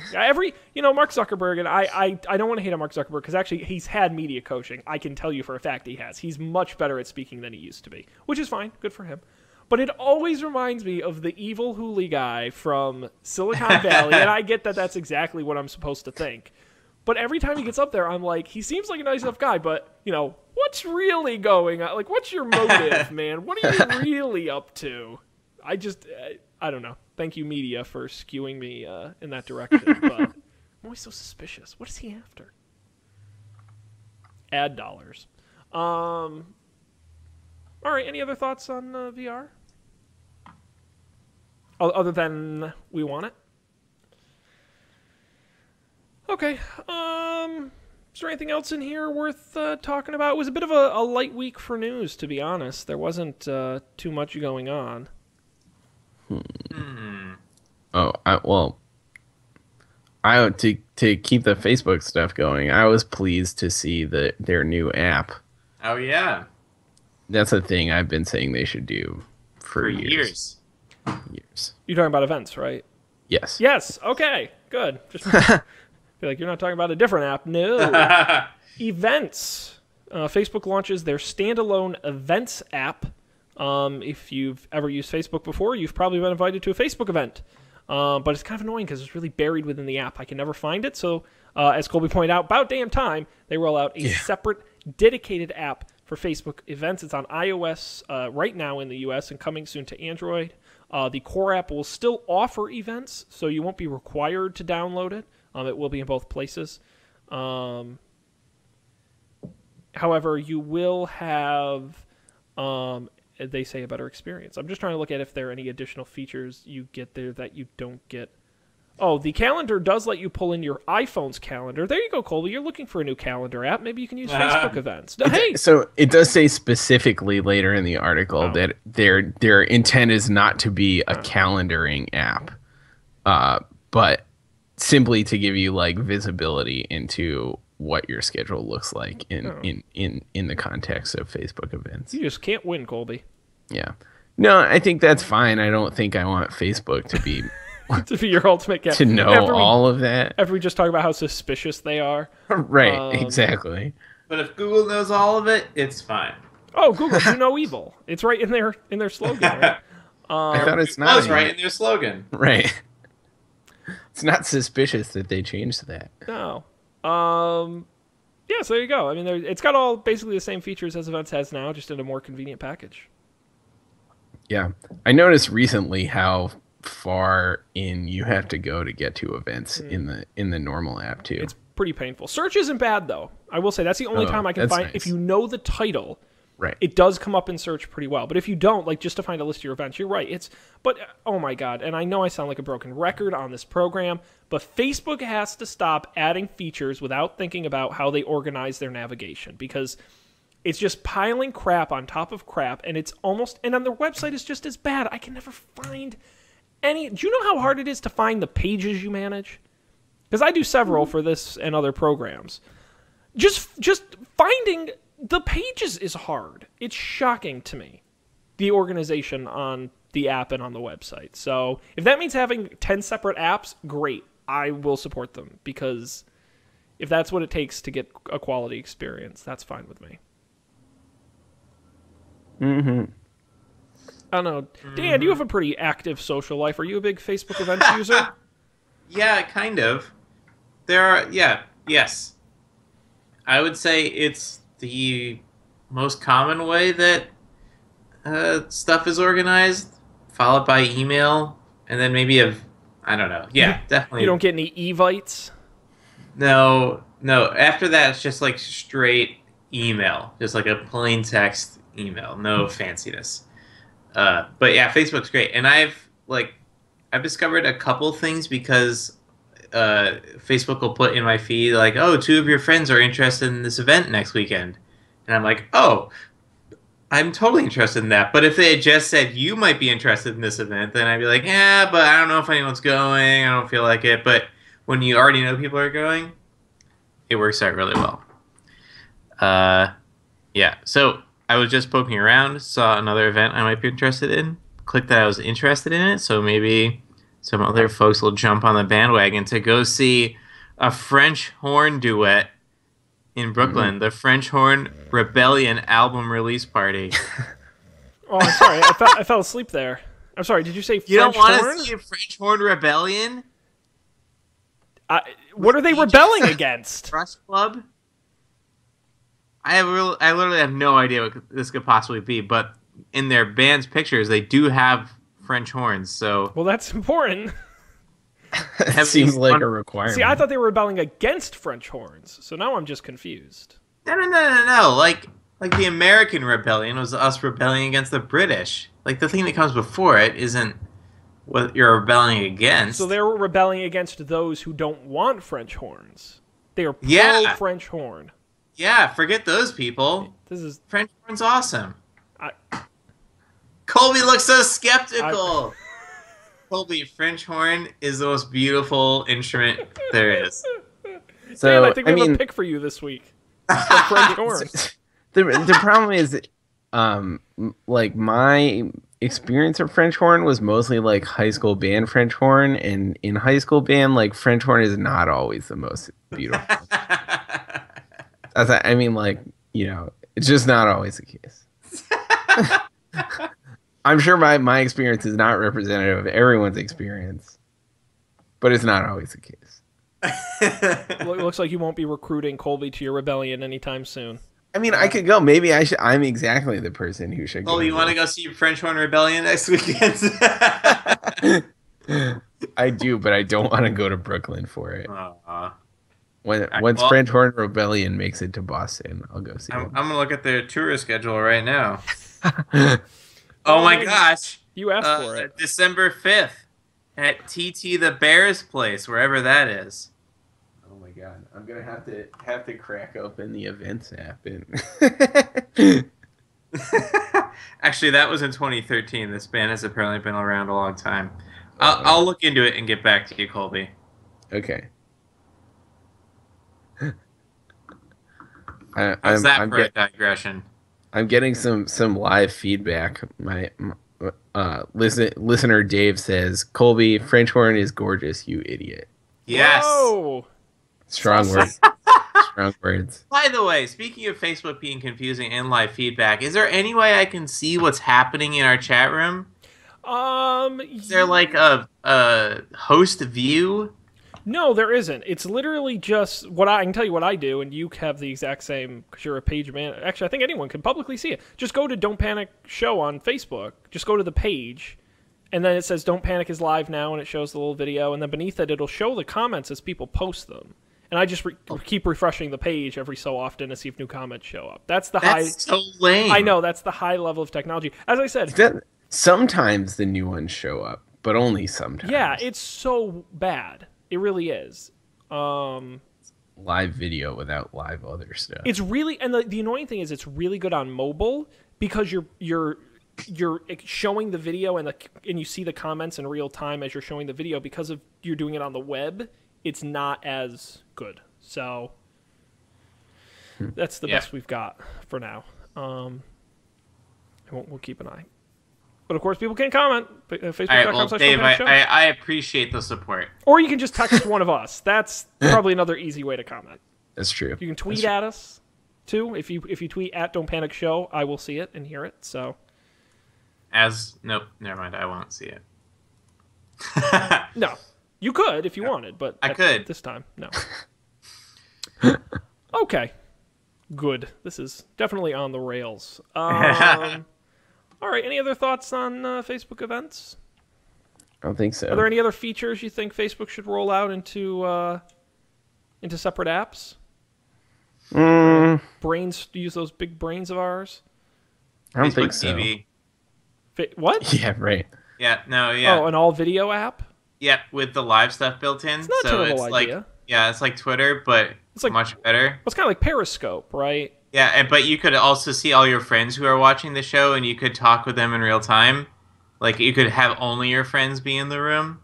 Mark Zuckerberg, and I don't want to hate on Mark Zuckerberg because actually he's had media coaching. I can tell you for a fact he has. He's much better at speaking than he used to be, which is fine. Good for him. But it always reminds me of the evil Hooli guy from Silicon Valley, and I get that that's exactly what I'm supposed to think. But every time he gets up there, I'm like, he seems like a nice enough guy, but, what's really going on? Like, what's your motive, man? What are you really up to? I don't know. Thank you, media, for skewing me in that direction. But I'm always so suspicious. What is he after? Ad dollars. All right, any other thoughts on VR? Other than we want it? Okay. Is there anything else in here worth talking about? It was a bit of a light week for news, to be honest. There wasn't too much going on. Oh, to keep the Facebook stuff going, I was pleased to see their new app. Oh, yeah. That's a thing I've been saying they should do for years. You're talking about events, right? Yes. Yes. Okay. Good. Just feel like you're not talking about a different app. No. Events. Facebook launches their standalone events app. If you've ever used Facebook before, you've probably been invited to a Facebook event. But it's kind of annoying because it's really buried within the app. I can never find it. So, as Colby pointed out, about damn time they roll out a separate, dedicated app for Facebook events. It's on iOS right now in the US and coming soon to Android. The core app will still offer events, so you won't be required to download it. It will be in both places. However, you will have, they say, a better experience. I'm just trying to look at if there are any additional features you get there that you don't get. Oh, the calendar does let you pull in your iPhone's calendar. There you go, Colby. You're looking for a new calendar app. Maybe you can use Facebook events. Hey! So it does say specifically later in the article that their intent is not to be a calendaring app, but simply to give you like visibility into what your schedule looks like in the context of Facebook events. You just can't win, Colby. Yeah. No, I think that's fine. I don't think I want Facebook to be... to be your ultimate guess. To know all of that. After we just talk about how suspicious they are. Right, exactly. But if Google knows all of it, it's fine. Oh, Google, do no evil. It's right in their slogan, right? I thought it's not. It's right in their slogan. Right. It's not suspicious that they changed that. No. Yeah, so there you go. I mean, it's got all basically the same features as Events has now, just in a more convenient package. Yeah. I noticed recently how far in you have to go to get to events in the normal app too. It's pretty painful. Search isn't bad though. I will say that's the only time I can find. Nice. If you know the title, Right. It does come up in search pretty well. But if you don't, like, just to find a list of your events, you're right. But, oh my God, and I know I sound like a broken record on this program, but Facebook has to stop adding features without thinking about how they organize their navigation, because it's just piling crap on top of crap, and and on their website is just as bad. I can never find any. Do you know how hard it is to find the pages you manage? Because I do several for this and other programs. Just finding the pages is hard. It's shocking to me, the organization on the app and on the website. So if that means having 10 separate apps, great. I will support them, because if that's what it takes to get a quality experience, that's fine with me. Mm-hmm. I don't know. Dan, you have a pretty active social life. Are you a big Facebook events user? Yeah, kind of. Yes. I would say it's the most common way that stuff is organized, followed by email, and then maybe I don't know. Yeah, definitely. You don't get any evites? No. After that, it's just like straight email, just like a plain text email, no fanciness. But yeah, Facebook's great, and I've discovered a couple things because Facebook will put in my feed like, oh, 2 of your friends are interested in this event next weekend, and I'm like, oh, I'm totally interested in that. But if they had just said you might be interested in this event, then I'd be like, yeah, but I don't know if anyone's going. I don't feel like it. But when you already know people are going, it works out really well. Yeah. So I was just poking around, saw another event I might be interested in, clicked that I was interested in it, so maybe some other folks will jump on the bandwagon to go see a French horn duet in Brooklyn, the French Horn Rebellion album release party. Oh, I'm sorry. I fell asleep there. I'm sorry. Did you say French horn? You don't want to see a French Horn Rebellion? What are they rebelling against? Trust Club? I literally have no idea what this could possibly be, but in their band's pictures, they do have French horns. So, well, that's important. That seems like a requirement. See, I thought they were rebelling against French horns, so now I'm just confused. No. Like the American rebellion was us rebelling against the British. Like, the thing that comes before it isn't what you're rebelling against. So they're rebelling against those who don't want French horns. They are pro-French horn. Yeah, forget those people. French horn's awesome. Colby looks so skeptical. Colby, French horn is the most beautiful instrument there is. So, Dan, I think we have a pick for you this week. The French horn. The problem is, like, my experience of French horn was mostly like high school band French horn, and in high school band, like, French horn is not always the most beautiful. I mean, like, you know, it's just not always the case. I'm sure my experience is not representative of everyone's experience, but it's not always the case. Well, it looks like you won't be recruiting Colby to your rebellion anytime soon. I mean, I could go. Maybe I should. I'm exactly the person who should go. Oh, you want to go see French Horn Rebellion next weekend? I do, but I don't want to go to Brooklyn for it. Once French Horn Rebellion makes it to Boston, I'll go see them. I'm going to look at their tour schedule right now. Oh my gosh. You asked for it. December 5th at TT the Bears place, wherever that is. Oh my god. I'm going to have to crack open the events app. Actually, that was in 2013. This band has apparently been around a long time. I'll look into it and get back to you, Colby. Okay. How's that for a digression? I'm getting some live feedback. My listener Dave says, Colby, French horn is gorgeous, you idiot. Yes. Whoa. Strong words. Strong words. By the way, speaking of Facebook being confusing and live feedback, is there any way I can see what's happening in our chat room? Is there like a host view? No, there isn't. It's literally just I can tell you what I do, and you have the exact same because you're a page man. Actually, I think anyone can publicly see it. Just go to Don't Panic Show on Facebook. Just go to the page, and then it says Don't Panic is live now, and it shows the little video, and then beneath it, it'll show the comments as people post them. and I just keep refreshing the page every so often to see if new comments show up. That's so lame. I know, that's the high level of technology. As I said, sometimes the new ones show up, but only sometimes. Yeah, it's so bad. It really is. Live video without live other stuff. It's really, and the annoying thing is, it's really good on mobile because you're showing the video and you see the comments in real time as you're showing the video. Because of you're doing it on the web, it's not as good. So that's the best we've got for now. We'll keep an eye. But of course, people can comment. Facebook.com/. Dave, I appreciate the support. Or you can just text one of us. That's probably another easy way to comment. That's true. You can tweet at us too. If you tweet at Don't Panic Show, I will see it and hear it. So. Nope, never mind. I won't see it. No, you could if you wanted, but I could this time. No. Okay. Good. This is definitely on the rails. All right, any other thoughts on Facebook events? I don't think so. Are there any other features you think Facebook should roll out into separate apps? Brains, use those big brains of ours? I don't Facebook think so. TV. What? Yeah, right. Yeah, no, yeah. Oh, an all-video app? Yeah, with the live stuff built in. It's not a terrible idea. It's like Twitter, but it's much better. It's kind of like Periscope, right? Yeah, but you could also see all your friends who are watching the show, and you could talk with them in real time. Like, you could have only your friends be in the room.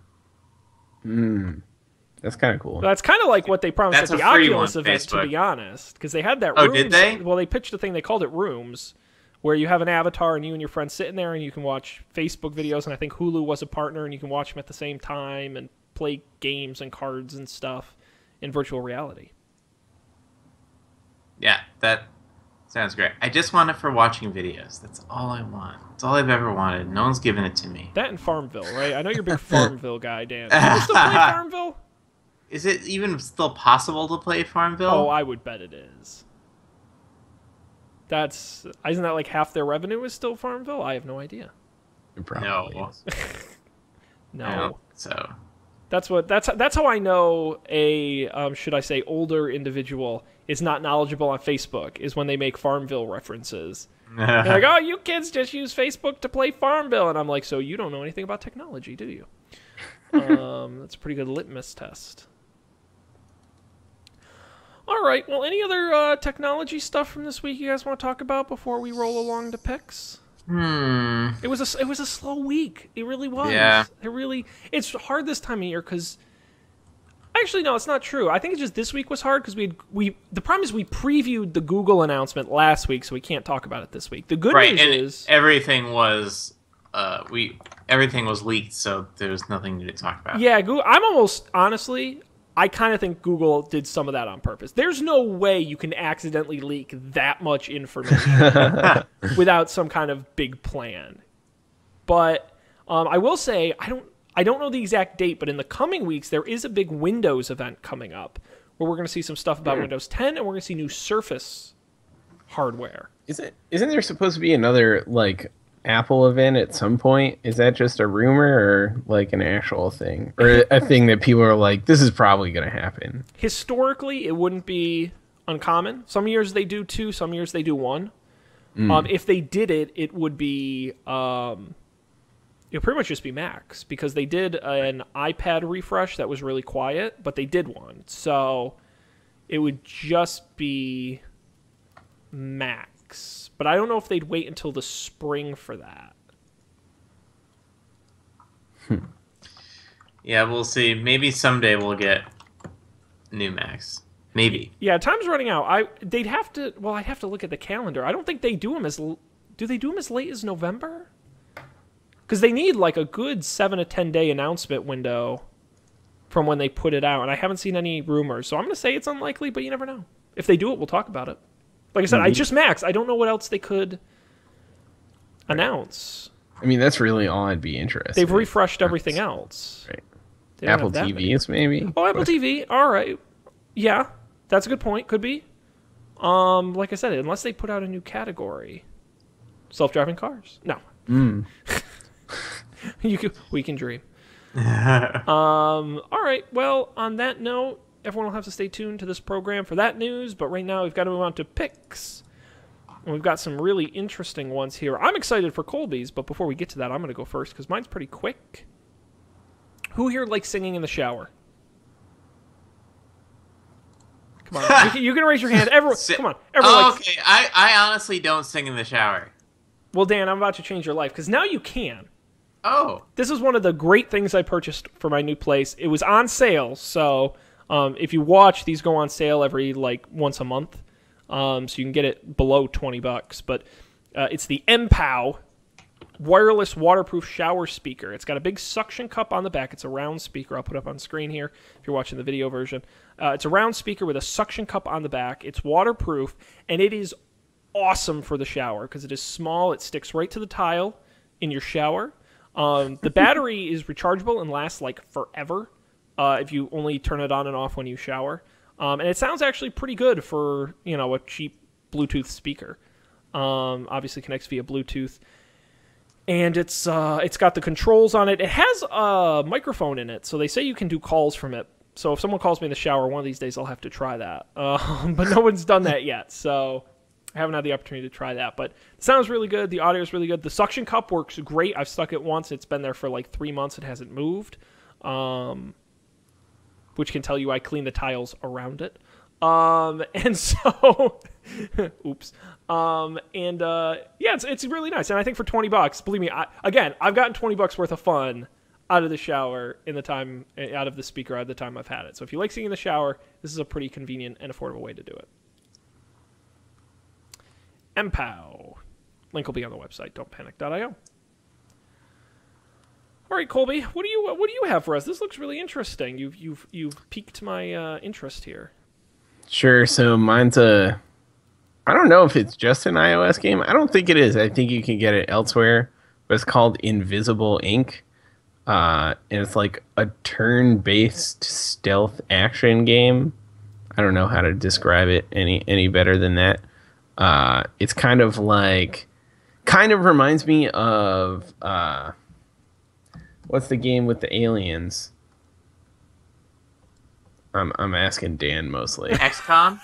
That's kind of cool. That's kind of like what they promised at the Oculus event, to be honest. Because they had that rooms. Oh, did they? Well, they pitched a thing, they called it Rooms, where you have an avatar and you and your friends sitting there and you can watch Facebook videos, and I think Hulu was a partner, and you can watch them at the same time and play games and cards and stuff in virtual reality. Yeah, that sounds great. I just want it for watching videos. That's all I want. That's all I've ever wanted. No one's given it to me. That and Farmville, right? I know you're a big Farmville guy, Dan. Do you still play Farmville? Is it even still possible to play Farmville? Oh, I would bet it is. Isn't that like half their revenue is still Farmville? I have no idea. It probably is. No. I don't think so. That's how I know a should I say older individual is not knowledgeable on Facebook, is when they make Farmville references. They're like, oh, you kids just use Facebook to play Farmville, and I'm like, so you don't know anything about technology, do you? That's a pretty good litmus test. All right, well, any other technology stuff from this week you guys want to talk about before we roll along to picks? It was a slow week. It really was. Yeah. It's hard this time of year because actually no, it's not true. I think it's just this week was hard because the problem is we previewed the Google announcement last week, so we can't talk about it this week. The good news is everything was leaked, so there was nothing to talk about. Yeah, Google. I kind of think Google did some of that on purpose. There's no way you can accidentally leak that much information without some kind of big plan. But I will say, I don't know the exact date, but in the coming weeks, there is a big Windows event coming up where we're going to see some stuff about Windows 10, and we're going to see new Surface hardware. Isn't there supposed to be another, Apple event at some point? Is that just a rumor or an actual thing, or a thing that people are like, this is probably going to happen? Historically, it wouldn't be uncommon. Some years they do 2, some years they do 1. If they did it, it would be it would pretty much just be Macs, because they did an iPad refresh that was really quiet, but they did one, so it would just be Macs. But I don't know if they'd wait until the spring for that. Yeah, we'll see. Maybe someday we'll get new Macs. Maybe. Yeah, time's running out. I'd have to look at the calendar. I don't think they do them do they do them as late as November? Because they need a good 7 to 10 day announcement window from when they put it out, and I haven't seen any rumors. So I'm going to say it's unlikely, but you never know. If they do it, we'll talk about it. Like I said, I just Macs. I don't know what else they could announce. I mean, that's really all I'd be interested in. They've refreshed everything else. Right. Apple TVs, maybe? Oh, Apple TV. All right. Yeah, that's a good point. Could be. Like I said, unless they put out a new category. Self-driving cars. No. We can dream. All right. Well, on that note, everyone will have to stay tuned to this program for that news. But right now, we've got to move on to picks. And we've got some really interesting ones here. I'm excited for Colby's, but before we get to that, I'm going to go first because mine's pretty quick. Who here likes singing in the shower? Come on, you can raise your hand. Everyone, come on. Everyone okay, I honestly don't sing in the shower. Well, Dan, I'm about to change your life because now you can. Oh. This is one of the great things I purchased for my new place. It was on sale, so if you watch, these go on sale every once a month, so you can get it below $20. But it's the MPOW wireless waterproof shower speaker. It's got a big suction cup on the back. It's a round speaker. I'll put it up on screen here if you're watching the video version. It's a round speaker with a suction cup on the back. It's waterproof, and it is awesome for the shower because it is small. It sticks right to the tile in your shower. The battery is rechargeable and lasts forever if you only turn it on and off when you shower. And it sounds actually pretty good for a cheap Bluetooth speaker. Obviously connects via Bluetooth. And it's got the controls on it. It has a microphone in it, so they say you can do calls from it. So if someone calls me in the shower, one of these days I'll have to try that. But no one's done that yet, so I haven't had the opportunity to try that. But it sounds really good. The audio is really good. The suction cup works great. I've stuck it once. It's been there for 3 months. It hasn't moved, which can tell you I clean the tiles around it. And so, oops. Yeah, it's really nice. And I think for $20, believe me, I've gotten $20 worth of fun out of the shower out of the speaker out of the time I've had it. So if you like singing in the shower, this is a pretty convenient and affordable way to do it. MPOW. Link will be on the website, don'tpanic.io. All right, Colby, what do you have for us? This looks really interesting. You've piqued my interest here. Sure. So mine's I don't know if it's just an iOS game. I don't think it is. I think you can get it elsewhere. But it's called Invisible Ink. And it's like a turn-based stealth action game. I don't know how to describe it any better than that. It's kind of reminds me of what's the game with the aliens? I'm asking Dan mostly. XCOM?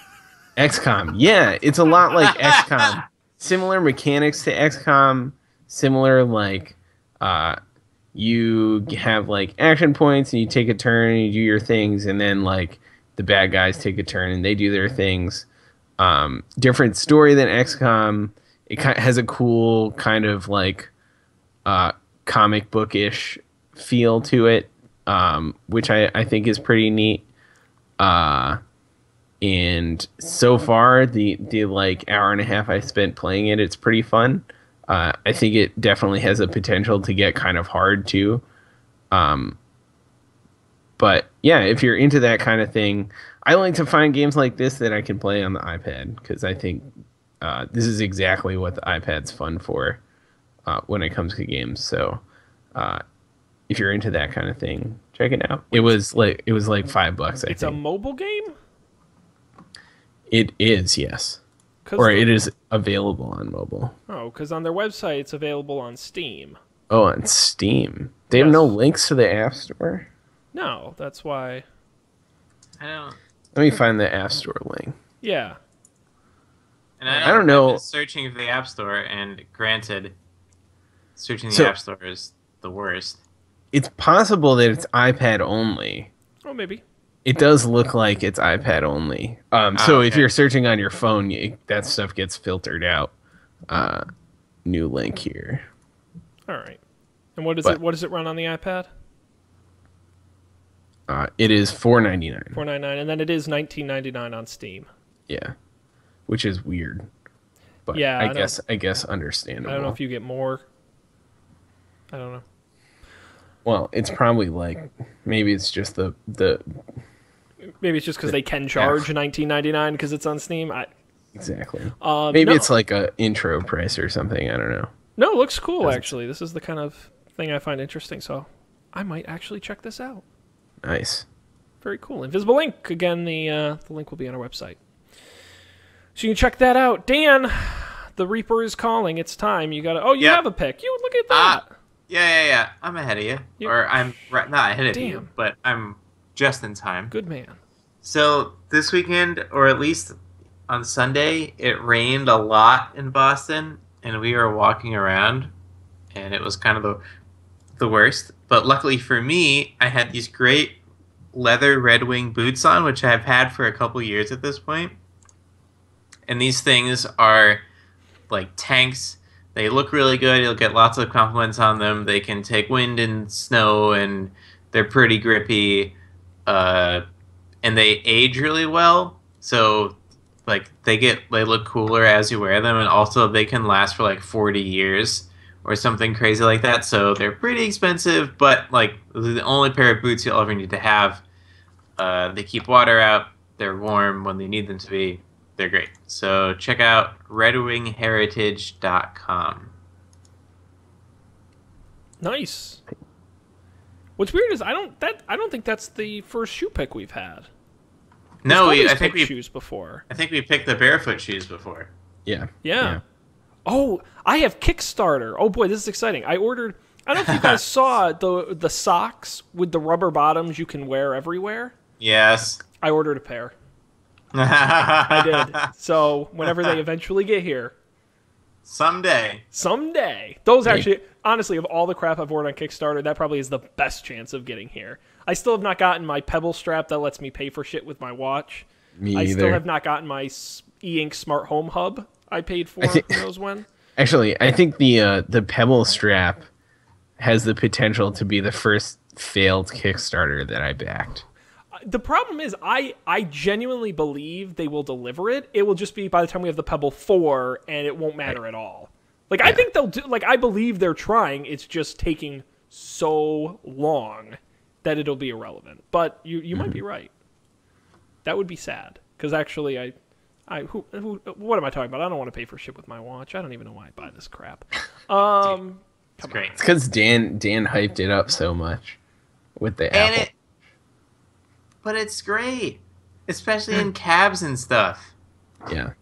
XCOM, yeah, it's a lot like XCOM. Similar mechanics to XCOM. Similar you have action points and you take a turn and you do your things, and then the bad guys take a turn and they do their things. Different story than XCOM. It has a cool kind of comic bookish feel to it, which I think is pretty neat. And so far the hour and a half I spent playing it, it's pretty fun. I think it definitely has a potential to get kind of hard too. But yeah, if you're into that kind of thing, I like to find games like this that I can play on the iPad, because I think this is exactly what the iPad's fun for when it comes to games. So if you're into that kind of thing, check it out. It was $5. I think it's a mobile game. It is, yes. Or it is available on mobile. Oh, because on their website it's available on Steam. Oh, on Steam. They have no links to the App Store? No, that's why. I don't. Let me find the App Store link. Yeah. And I don't know. I've been searching for the App Store, and granted, searching the App Store is the worst. It's possible that it's iPad only. Oh, maybe. It does look like it's iPad only. So if you're searching on your phone, that stuff gets filtered out. New link here. All right. And what does it run on the iPad? It is $4.99. $4.99, and then it is $19.99 on Steam. Yeah, which is weird. But yeah, I guess understandable. I don't know if you get more. I don't know. Well, it's probably maybe it's just the maybe it's just because they can charge $19.99 because it's on Steam. Exactly. Maybe it's a intro price or something. I don't know. No, it looks cool actually. This is the kind of thing I find interesting, so I might actually check this out. Nice. Very cool. Invisible Ink. Again, the link will be on our website, so you can check that out. Dan, the Reaper is calling. It's time. You gotta. Oh, you have a pick. You look at that. Yeah. I'm ahead of you. Or I'm not ahead of you, but I'm just in time. Good man. So this weekend, or at least on Sunday, it rained a lot in Boston, and we were walking around, and it was kind of the worst. But luckily for me, I had these great leather Red Wing boots on, which I've had for a couple years at this point. And these things are like tanks. They look really good. You'll get lots of compliments on them. They can take wind and snow, and they're pretty grippy. And they age really well. So like they look cooler as you wear them, and also they can last for like 40 years or something crazy like that. So they're pretty expensive, but like they're the only pair of boots you'll ever need to have. They keep water out. They're warm when they need them to be. They're great. So check out redwingheritage.com. Nice. What's weird is I don't think that's the first shoe pick we've had. No, I think we shoes before. I think we picked the barefoot shoes before. Yeah. Oh, I have Kickstarter. Oh boy, this is exciting. I ordered. I don't know if you guys saw the socks with the rubber bottoms you can wear everywhere. Yes. I ordered a pair. I did. So whenever they eventually get here. Someday. Those actually, honestly, of all the crap I've ordered on Kickstarter, that probably is the best chance of getting here. I still have not gotten my Pebble strap that lets me pay for shit with my watch. Me either. I still have not gotten my e-ink smart home hub I paid for. Who knows when? Actually, I think the Pebble strap has the potential to be the first failed Kickstarter that I backed. The problem is, I genuinely believe they will deliver it. It will just be by the time we have the Pebble 4, and it won't matter at all. Like, yeah. I think they'll do. Like, I believe they're trying. It's just taking so long that it'll be irrelevant. But you might be right. That would be sad, because actually, what am I talking about? I don't want to pay for shit with my watch. I don't even know why I buy this crap. It's great. It's because Dan hyped it up so much with the Apple. But it's great, especially in cabs and stuff. Yeah.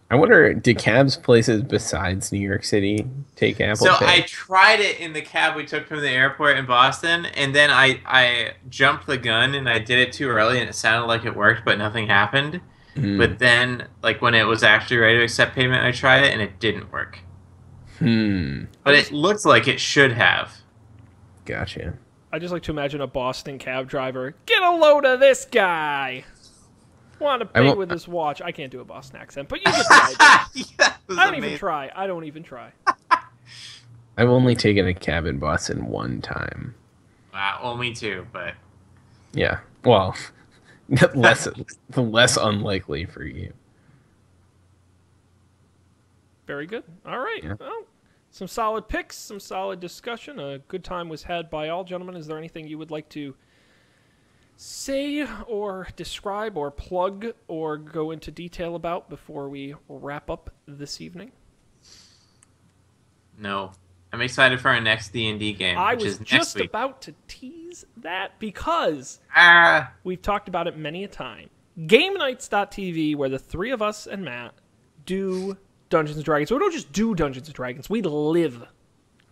I wonder, do cabs places besides New York City take Apple Pay? So I tried it in the cab we took from the airport in Boston, and then I jumped the gun and I did it too early, and it sounded like it worked, but nothing happened. But then, like when it was actually ready to accept payment, I tried it and it didn't work. But it looked like it should have. Gotcha. I just like to imagine a Boston cab driver. Get a load of this guy. Want to pay with his watch. I can't do a Boston accent, but you can try. I don't even try. I've only taken a cab in Boston one time. Wow, well, me too, but... Yeah, well, less unlikely for you. Very good. All right. Yeah. Well, some solid picks, some solid discussion. A good time was had by all. Gentlemen, is there anything you would like to say or describe or plug or go into detail about before we wrap up this evening? No. I'm excited for our next D&D game, I which was is next just week. about to tease that because we've talked about it many a time. GameNights.tv, where the three of us and Matt do Dungeons & Dragons. So we don't just do Dungeons & Dragons. We live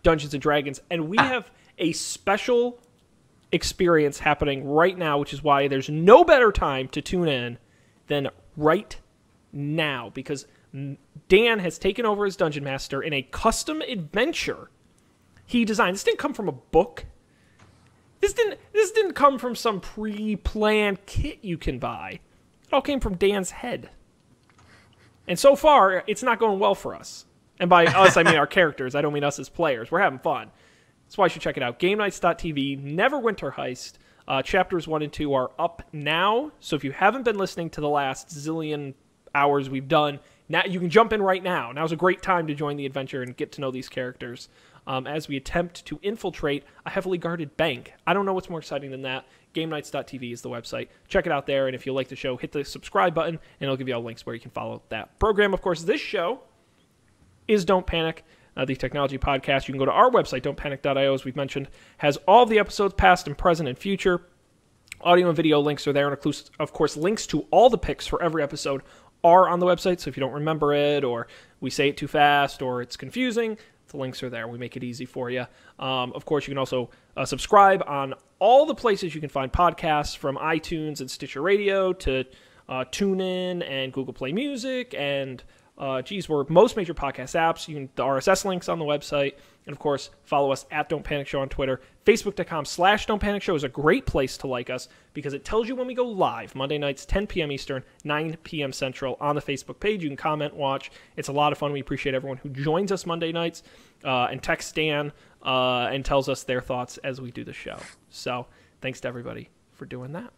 Dungeons & Dragons. And we have a special experience happening right now, which is why there's no better time to tune in than right now. Because Dan has taken over as Dungeon Master in a custom adventure he designed. This didn't come from a book. This didn't come from some pre-planned kit you can buy. It all came from Dan's head. And so far, it's not going well for us. And by us, I mean our characters. I don't mean us as players. We're having fun. That's why you should check it out. GameNights.tv, Neverwinter Heist. Chapters 1 and 2 are up now. So if you haven't been listening to the last zillion hours we've done, now you can jump in right now. Now's a great time to join the adventure and get to know these characters as we attempt to infiltrate a heavily guarded bank. I don't know what's more exciting than that. GameNights.tv is the website. Check it out there, and if you like the show, hit the subscribe button, and it'll give you all links where you can follow that program. Of course, this show is Don't Panic, the technology podcast. You can go to our website, don'tpanic.io, as we've mentioned, has all the episodes, past and present and future. Audio and video links are there, and of course, links to all the picks for every episode are on the website, so if you don't remember it, or we say it too fast, or it's confusing, the links are there. We make it easy for you. Of course, you can also subscribe on all the places you can find podcasts, from iTunes and Stitcher Radio to TuneIn and Google Play Music and we're most major podcast apps. The RSS links on the website. And, of course, follow us at Don't Panic Show on Twitter. Facebook.com/Don't Panic Show is a great place to like us because it tells you when we go live, Monday nights, 10 p.m. Eastern, 9 p.m. Central, on the Facebook page. You can comment, watch. It's a lot of fun. We appreciate everyone who joins us Monday nights and texts Dan and tells us their thoughts as we do the show. So thanks to everybody for doing that.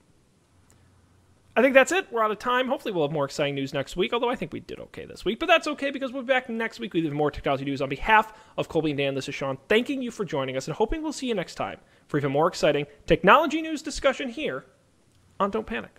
I think that's it. We're out of time. Hopefully we'll have more exciting news next week, although I think we did okay this week. But that's okay because we'll be back next week with even more technology news. On behalf of Colby and Dan, this is Sean, thanking you for joining us and hoping we'll see you next time for even more exciting technology news discussion here on Don't Panic.